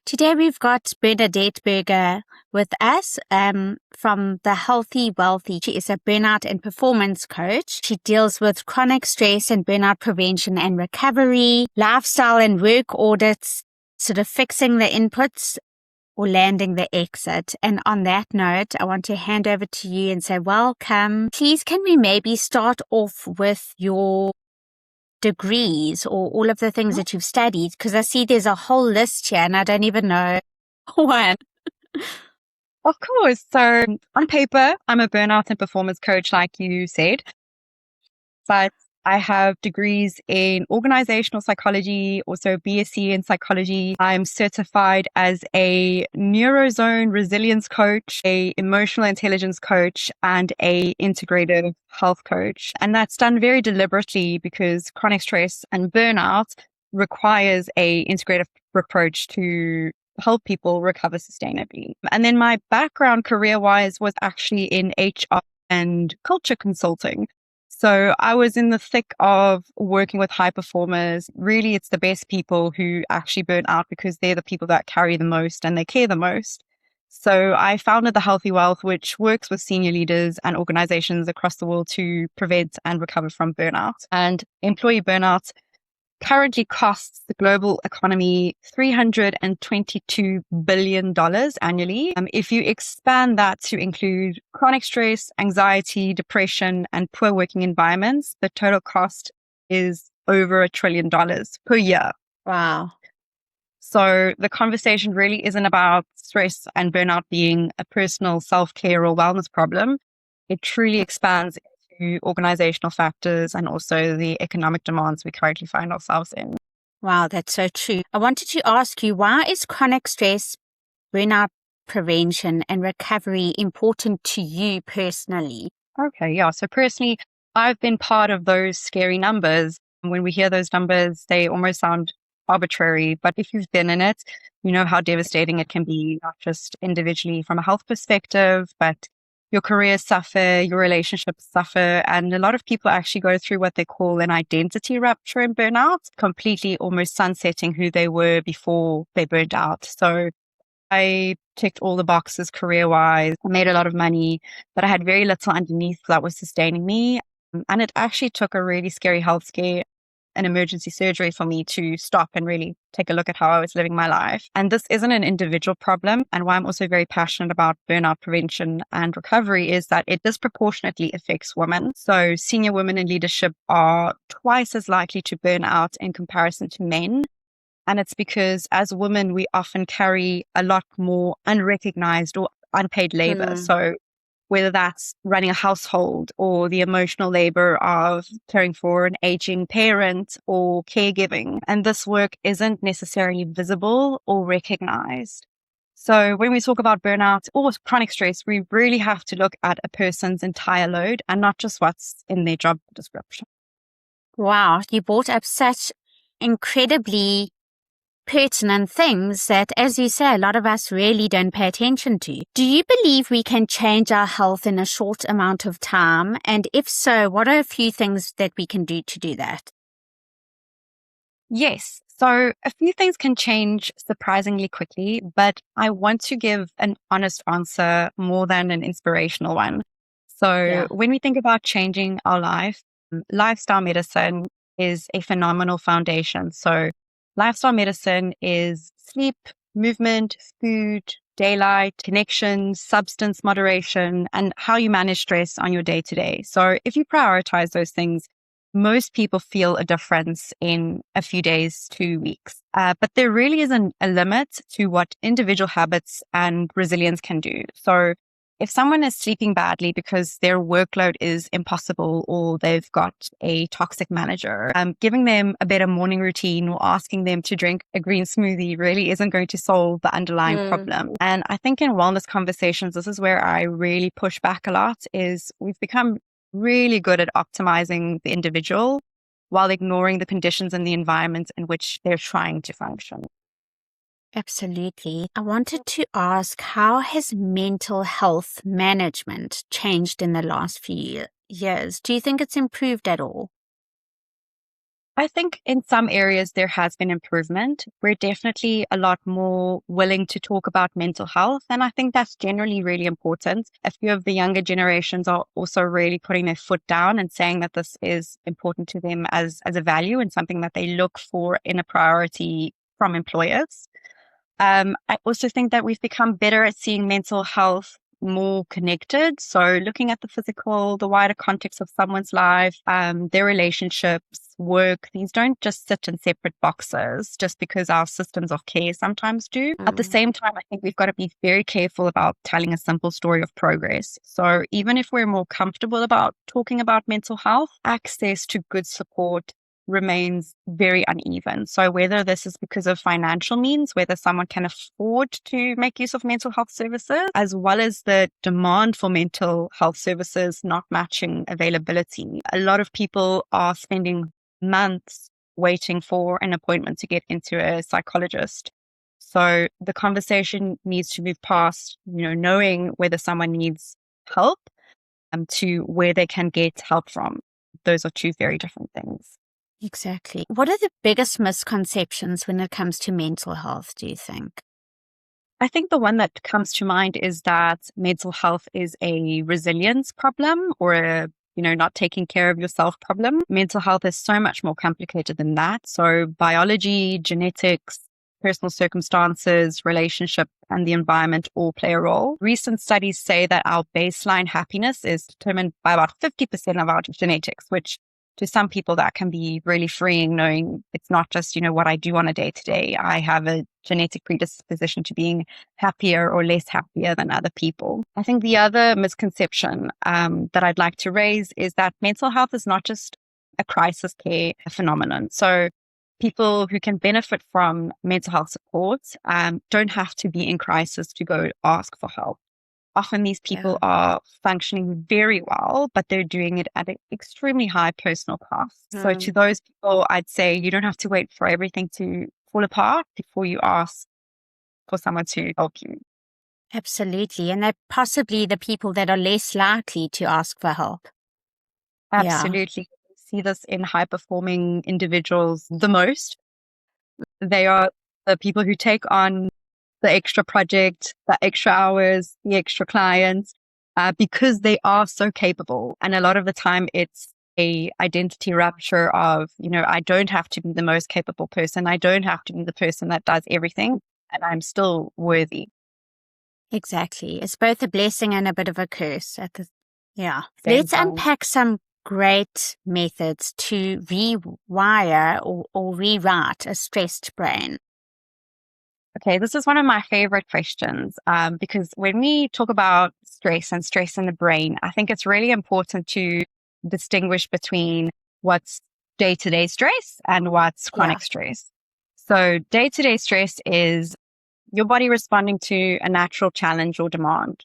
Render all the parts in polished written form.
Today we've got Bernadette Berger with us from the Healthy Wealthy. She is a burnout and performance coach. She deals with chronic stress and burnout prevention and recovery, lifestyle and work audits, sort of fixing the inputs or landing the exit. And on that note, I want to hand over to you and say welcome. Please, can we maybe start off with your degrees or all of the things that you've studied? Because I see there's a whole list here and I don't even know one. Of course. So on paper, I'm a burnout and performance coach, like you said, but I have degrees in organizational psychology, also BSc in psychology. I'm certified as a neurozone resilience coach, a emotional intelligence coach, and a integrative health coach. And that's done very deliberately because chronic stress and burnout requires a integrative approach to help people recover sustainably. And then my background career-wise was actually in HR and culture consulting. So I was in the thick of working with high performers. Really, it's the best people who actually burn out because they're the people that carry the most and they care the most. So I founded the Healthy Wealth, which works with senior leaders and organizations across the world to prevent and recover from burnout. And employee burnout currently costs the global economy $322 billion annually. If you expand that to include chronic stress, anxiety, depression, and poor working environments, the total cost is over $1 trillion per year. Wow. So the conversation really isn't about stress and burnout being a personal self-care or wellness problem. It truly expands into organizational factors and also the economic demands we currently find ourselves in. Wow, that's so true. I wanted to ask you, why is chronic stress, burnout prevention and recovery important to you personally? Okay, yeah. So personally, I've been part of those scary numbers. When we hear those numbers, they almost sound arbitrary, but if you've been in it, you know how devastating it can be, not just individually from a health perspective, but your careers suffer, your relationships suffer, and a lot of people actually go through what they call an identity rupture in burnout, completely almost sunsetting who they were before they burned out. So I ticked all the boxes career-wise. I made a lot of money, but I had very little underneath that was sustaining me. And it actually took a really scary health scare, an emergency surgery for me to stop and really take a look at how I was living my life. And this isn't an individual problem. And why I'm also very passionate about burnout prevention and recovery is that it disproportionately affects women. So senior women in leadership are twice as likely to burn out in comparison to men. And it's because as women, we often carry a lot more unrecognized or unpaid labor. So whether that's running a household or the emotional labor of caring for an aging parent or caregiving. And this work isn't necessarily visible or recognized. So when we talk about burnout or chronic stress, we really have to look at a person's entire load and not just what's in their job description. Wow, you brought up such incredibly pertinent things that, as you say, a lot of us really don't pay attention to. Do you believe we can change our health in a short amount of time? And if so, what are a few things that we can do to do that? Yes. So a few things can change surprisingly quickly, but I want to give an honest answer more than an inspirational one. So when we think about changing our life, lifestyle medicine is a phenomenal foundation. So lifestyle medicine is sleep, movement, food, daylight, connections, substance moderation, and how you manage stress on your day to day. So if you prioritize those things, most people feel a difference in a few days to weeks. But there really isn't a limit to what individual habits and resilience can do. So if someone is sleeping badly because their workload is impossible or they've got a toxic manager, giving them a better morning routine or asking them to drink a green smoothie really isn't going to solve the underlying problem. And I think in wellness conversations, this is where I really push back a lot, is we've become really good at optimizing the individual while ignoring the conditions and the environments in which they're trying to function. Absolutely. I wanted to ask, how has mental health management changed in the last few years? Do you think it's improved at all? I think in some areas there has been improvement. We're definitely a lot more willing to talk about mental health. And I think that's generally really important. A few of the younger generations are also really putting their foot down and saying that this is important to them as a value and something that they look for in a priority from employers. I also think that we've become better at seeing mental health more connected. So looking at the physical, the wider context of someone's life, their relationships, work, these don't just sit in separate boxes just because our systems of care sometimes do. At the same time, I think we've got to be very careful about telling a simple story of progress. So even if we're more comfortable about talking about mental health, access to good support remains very uneven. So whether this is because of financial means, whether someone can afford to make use of mental health services, as well as the demand for mental health services not matching availability, a lot of people are spending months waiting for an appointment to get into a psychologist. So the conversation needs to move past, knowing whether someone needs help to where they can get help from. Those are two very different things. Exactly. What are the biggest misconceptions when it comes to mental health, do you think? I think the one that comes to mind is that mental health is a resilience problem or not taking care of yourself problem. Mental health is so much more complicated than that. So biology, genetics, personal circumstances, relationship, and the environment all play a role. Recent studies say that our baseline happiness is determined by about 50% of our genetics, which to some people that can be really freeing, knowing it's not just, what I do on a day to day. I have a genetic predisposition to being happier or less happier than other people. I think the other misconception that I'd like to raise is that mental health is not just a crisis care phenomenon. So people who can benefit from mental health support don't have to be in crisis to go ask for help. Often these people are functioning very well, but they're doing it at an extremely high personal cost. So to those people, I'd say you don't have to wait for everything to fall apart before you ask for someone to help you. Absolutely. And they're possibly the people that are less likely to ask for help. Absolutely. We see this in high-performing individuals the most. They are the people who take on the extra project, the extra hours, the extra clients, because they are so capable. And a lot of the time it's a identity rupture of, I don't have to be the most capable person. I don't have to be the person that does everything, and I'm still worthy. Exactly. It's both a blessing and a bit of a curse Same Let's time. unpack some great methods to rewire or rewrite a stressed brain. Okay, this is one of my favorite questions because when we talk about stress and stress in the brain, I think it's really important to distinguish between what's day-to-day stress and what's chronic stress. So day-to-day stress is your body responding to a natural challenge or demand.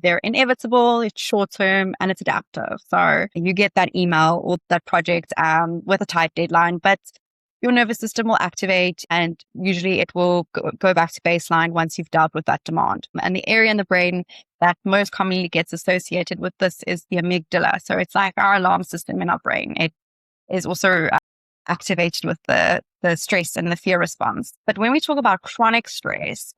They're inevitable, it's short-term, and it's adaptive. So you get that email or that project with a tight deadline, but your nervous system will activate and usually it will go back to baseline once you've dealt with that demand. And the area in the brain that most commonly gets associated with this is the amygdala. So it's like our alarm system in our brain. It is also activated with the stress and the fear response. But when we talk about chronic stress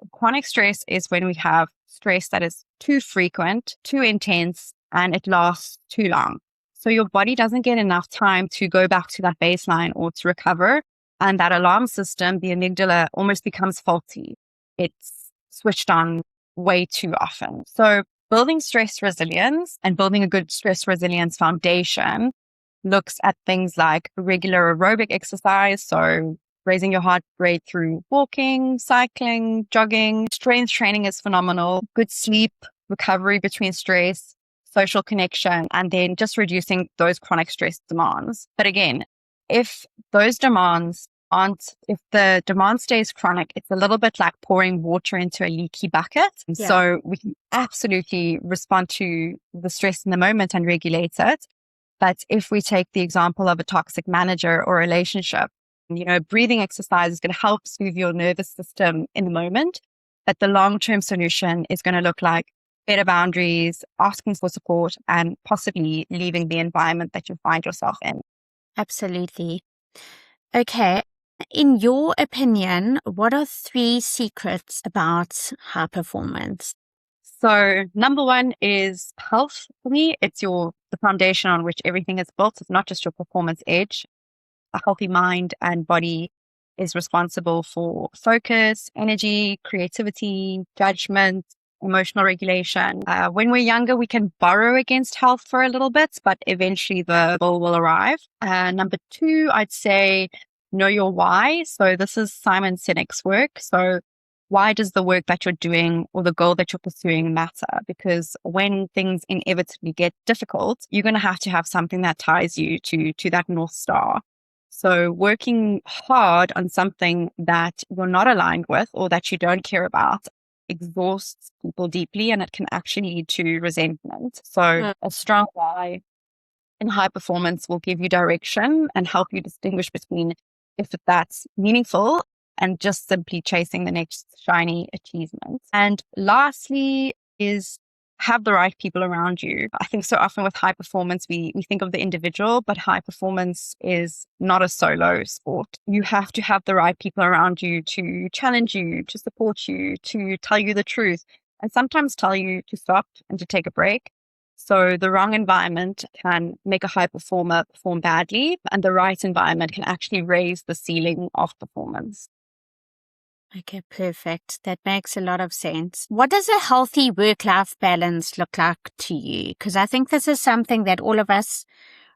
is when we have stress that is too frequent, too intense, and it lasts too long. So your body doesn't get enough time to go back to that baseline or to recover. And that alarm system, the amygdala, almost becomes faulty. It's switched on way too often. So building stress resilience and building a good stress resilience foundation looks at things like regular aerobic exercise. So raising your heart rate through walking, cycling, jogging. Strength training is phenomenal. Good sleep, recovery between stress, social connection, and then just reducing those chronic stress demands. But again, if those demands if the demand stays chronic, it's a little bit like pouring water into a leaky bucket. So we can absolutely respond to the stress in the moment and regulate it. But if we take the example of a toxic manager or relationship, breathing exercise is going to help soothe your nervous system in the moment. But the long-term solution is going to look like better boundaries, asking for support, and possibly leaving the environment that you find yourself in. Absolutely. Okay. In your opinion, what are 3 secrets about high performance? So number one is health for me. It's the foundation on which everything is built. It's not just your performance edge. A healthy mind and body is responsible for focus, energy, creativity, judgment, emotional regulation. When we're younger, we can borrow against health for a little bit, but eventually the bill will arrive. Number two, I'd say know your why. So this is Simon Sinek's work. So why does the work that you're doing or the goal that you're pursuing matter? Because when things inevitably get difficult, you're going to have something that ties you to that North Star. So working hard on something that you're not aligned with or that you don't care about exhausts people deeply, and it can actually lead to resentment. So a strong why in high performance will give you direction and help you distinguish between if that's meaningful and just simply chasing the next shiny achievement. And lastly is have the right people around you. I think so often with high performance, we think of the individual, but high performance is not a solo sport. You have to have the right people around you to challenge you, to support you, to tell you the truth, and sometimes tell you to stop and to take a break. So the wrong environment can make a high performer perform badly, and the right environment can actually raise the ceiling of performance. Okay, perfect. That makes a lot of sense. What does a healthy work-life balance look like to you? Because I think this is something that all of us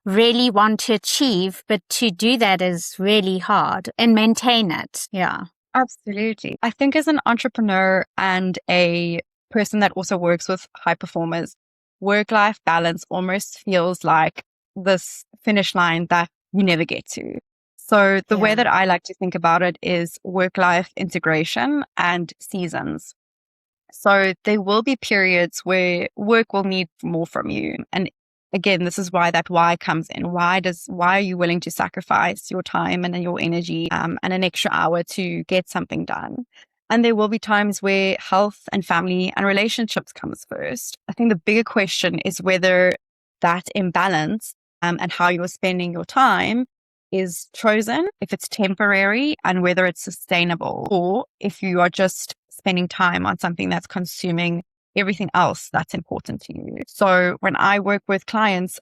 really want to achieve, but to do that is really hard and maintain it. Yeah. Absolutely. I think as an entrepreneur and a person that also works with high performers, work-life balance almost feels like this finish line that you never get to. So the way that I like to think about it is work-life integration and seasons. So there will be periods where work will need more from you. And again, this is why that why comes in. Why are you willing to sacrifice your time and your energy and an extra hour to get something done? And there will be times where health and family and relationships comes first. I think the bigger question is whether that imbalance and how you're spending your time is chosen, if it's temporary and whether it's sustainable, or if you are just spending time on something that's consuming everything else that's important to you. So when I work with clients,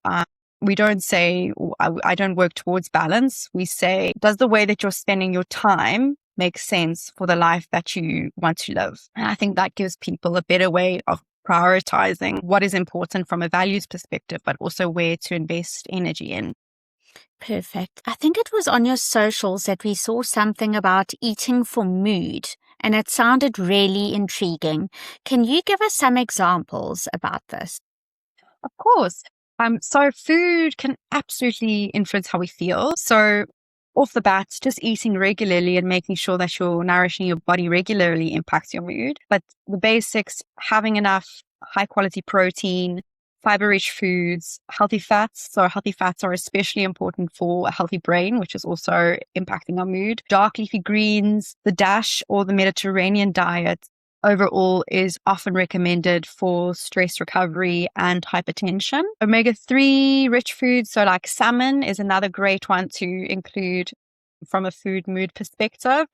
we don't say, I don't work towards balance. We say, does the way that you're spending your time make sense for the life that you want to live? And I think that gives people a better way of prioritizing what is important from a values perspective, but also where to invest energy in. Perfect. I think it was on your socials that we saw something about eating for mood, and it sounded really intriguing. Can you give us some examples about this? Of course. So food can absolutely influence how we feel. So off the bat, just eating regularly and making sure that you're nourishing your body regularly impacts your mood. But the basics, having enough high quality protein, fiber rich foods, healthy fats. So healthy fats are especially important for a healthy brain, which is also impacting our mood. Dark leafy greens, the DASH or the Mediterranean diet overall is often recommended for stress recovery and hypertension. Omega-3 rich foods, so like salmon is another great one to include from a food mood perspective.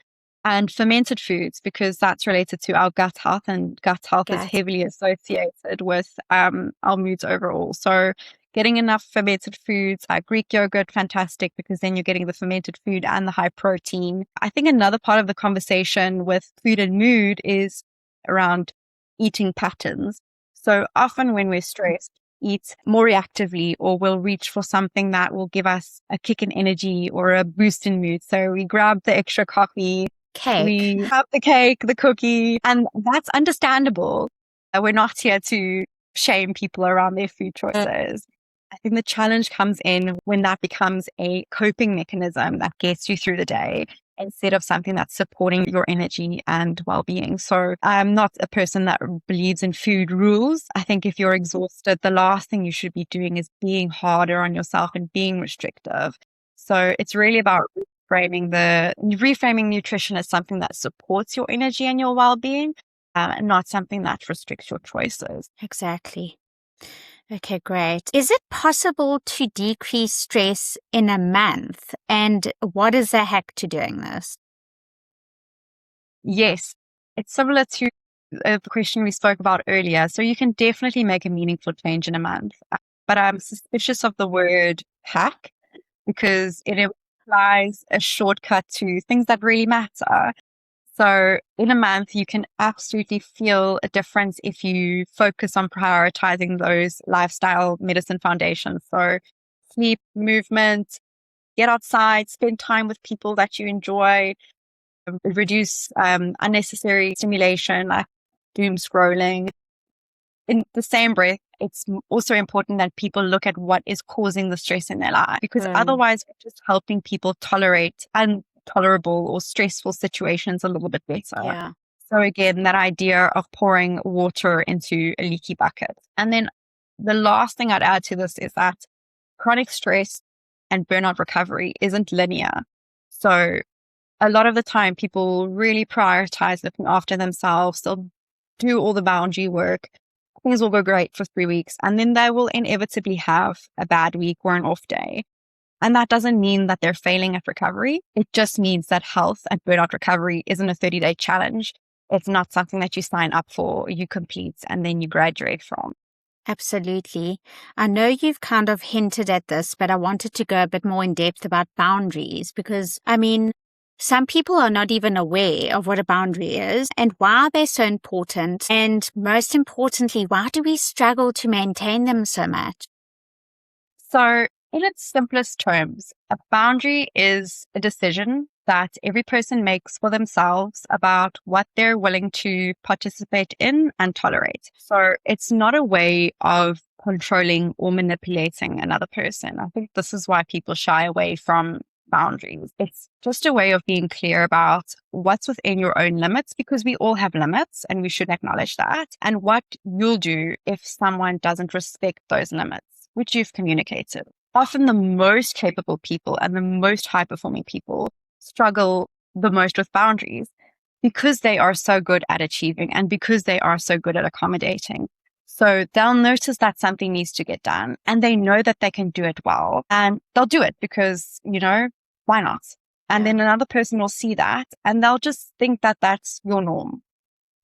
And fermented foods, because that's related to our gut health, and gut health is heavily associated with our moods overall. So getting enough fermented foods, like Greek yogurt, fantastic, because then you're getting the fermented food and the high protein. I think another part of the conversation with food and mood is around eating patterns. So often when we're stressed, eat more reactively, or we'll reach for something that will give us a kick in energy or a boost in mood. So we grab the extra coffee, we have the cake, the cookie, and that's understandable. We're not here to shame people around their food choices. I think the challenge comes in when that becomes a coping mechanism that gets you through the day instead of something that's supporting your energy and well-being. So I'm not a person that believes in food rules. I think if you're exhausted, the last thing you should be doing is being harder on yourself and being restrictive. So it's really about reframing nutrition as something that supports your energy and your well-being, and not something that restricts your choices. Exactly. Okay, great. Is it possible to decrease stress in a month? And what is the hack to doing this? Yes, it's similar to the question we spoke about earlier. So you can definitely make a meaningful change in a month. But I'm suspicious of the word hack because it implies a shortcut to things that really matter. So in a month, you can absolutely feel a difference if you focus on prioritizing those lifestyle medicine foundations. So sleep, movement, get outside, spend time with people that you enjoy, reduce unnecessary stimulation like doom scrolling. In the same breath, it's also important that people look at what is causing the stress in their life, because otherwise we're just helping people tolerate intolerable or stressful situations a little bit better. Yeah. So again, that idea of pouring water into a leaky bucket. And then the last thing I'd add to this is that chronic stress and burnout recovery isn't linear. So a lot of the time people really prioritize looking after themselves. They'll do all the boundary work. Things will go great for 3 weeks, and then they will inevitably have a bad week or an off day. And that doesn't mean that they're failing at recovery. It just means that health and burnout recovery isn't a 30-day challenge. It's not something that you sign up for, you complete, and then you graduate from. Absolutely. I know you've kind of hinted at this, but I wanted to go a bit more in depth about boundaries because, some people are not even aware of what a boundary is and why are they so important. And most importantly, why do we struggle to maintain them so much? So, in its simplest terms, a boundary is a decision that every person makes for themselves about what they're willing to participate in and tolerate. So, it's not a way of controlling or manipulating another person. I think this is why people shy away from boundaries. It's just a way of being clear about what's within your own limits, because we all have limits and we should acknowledge that, and what you'll do if someone doesn't respect those limits, which you've communicated. Often the most capable people and the most high performing people struggle the most with boundaries because they are so good at achieving and because they are so good at accommodating. So they'll notice that something needs to get done and they know that they can do it well, and they'll do it because, why not? And then another person will see that and they'll just think that that's your norm.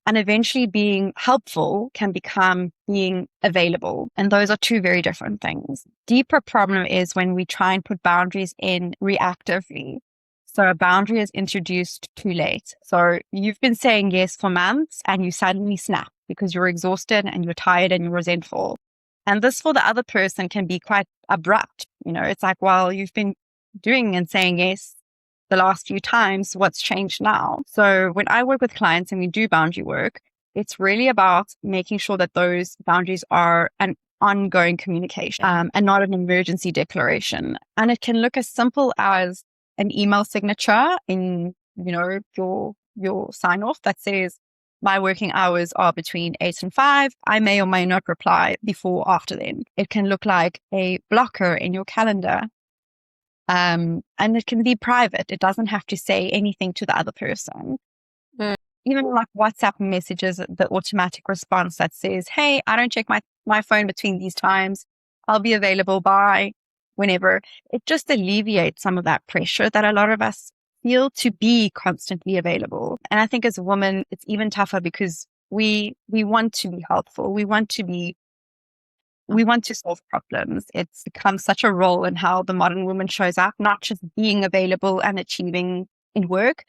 And eventually being helpful can become being available. And those are two very different things. Deeper problem is when we try and put boundaries in reactively. So a boundary is introduced too late. So you've been saying yes for months and you suddenly snap because you're exhausted and you're tired and you're resentful. And this for the other person can be quite abrupt. It's like, well, you've been doing and saying yes the last few times, what's changed now? So when I work with clients and we do boundary work, it's really about making sure that those boundaries are an ongoing communication and not an emergency declaration. And it can look as simple as an email signature in, your sign off that says, my working hours are between 8 and 5. I may or may not reply before or after then. It can look like a blocker in your calendar. And it can be private. It doesn't have to say anything to the other person. Even like WhatsApp messages, the automatic response that says, hey, I don't check my phone between these times. I'll be available by whenever. It just alleviates some of that pressure that a lot of us feel to be constantly available. And I think as women, it's even tougher because we want to be helpful. We want to solve problems. It's become such a role in how the modern woman shows up, not just being available and achieving in work,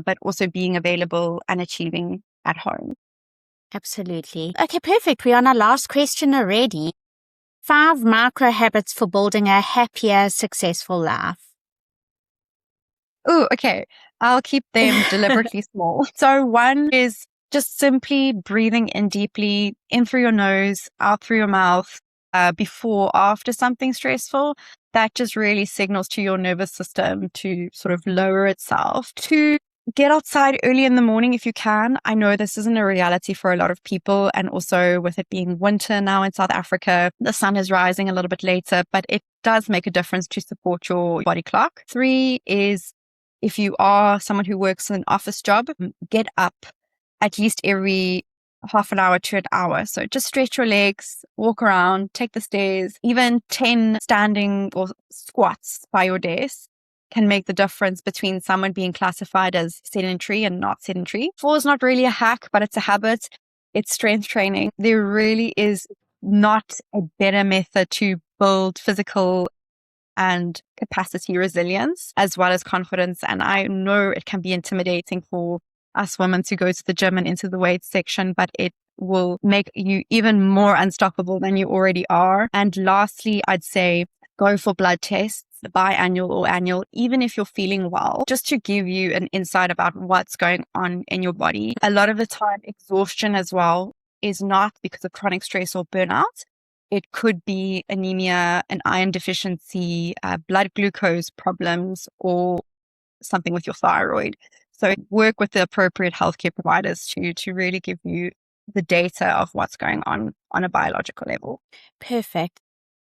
but also being available and achieving at home. Absolutely. Okay, perfect. We're on our last question already. 5 micro habits for building a happier, successful life. Oh, okay. I'll keep them deliberately small. So 1 is just simply breathing in deeply, in through your nose, out through your mouth, before, after something stressful. That just really signals to your nervous system to sort of lower itself. 2, get outside early in the morning if you can. I know this isn't a reality for a lot of people. And also with it being winter now in South Africa, the sun is rising a little bit later, but it does make a difference to support your body clock. 3 is, if you are someone who works in an office job, get up at least every half an hour to an hour. So just stretch your legs, walk around, take the stairs, even 10 standing or squats by your desk can make the difference between someone being classified as sedentary and not sedentary. 4 is not really a hack, but it's a habit. It's strength training. There really is not a better method to build physical and capacity resilience as well as confidence. And I know it can be intimidating for us women to go to the gym and into the weights section, but it will make you even more unstoppable than you already are. And lastly, I'd say go for blood tests, biannual or annual, even if you're feeling well, just to give you an insight about what's going on in your body. A lot of the time, exhaustion as well is not because of chronic stress or burnout. It could be anemia, an iron deficiency, blood glucose problems, or something with your thyroid. So work with the appropriate healthcare providers to really give you the data of what's going on a biological level. Perfect.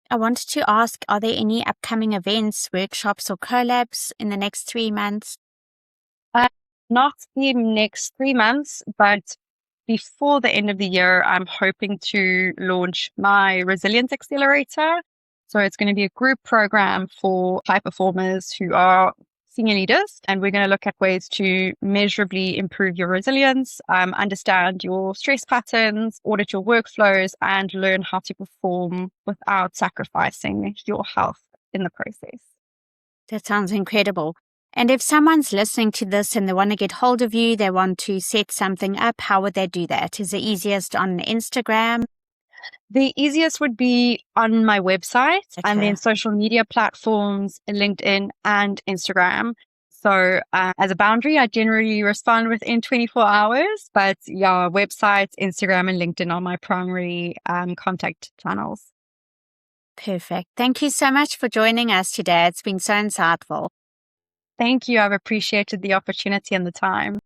I wanted to ask, are there any upcoming events, workshops, or collabs in the next 3 months? Not the next 3 months, but before the end of the year, I'm hoping to launch my Resilience Accelerator. So it's going to be a group program for high performers who are senior leaders. And we're going to look at ways to measurably improve your resilience, understand your stress patterns, audit your workflows, and learn how to perform without sacrificing your health in the process. That sounds incredible. And if someone's listening to this and they want to get hold of you, they want to set something up, how would they do that? Is it easiest on Instagram? The easiest would be on my website and then social media platforms, LinkedIn and Instagram. So as a boundary, I generally respond within 24 hours. But yeah, websites, Instagram and LinkedIn are my primary contact channels. Perfect. Thank you so much for joining us today. It's been so insightful. Thank you. I've appreciated the opportunity and the time.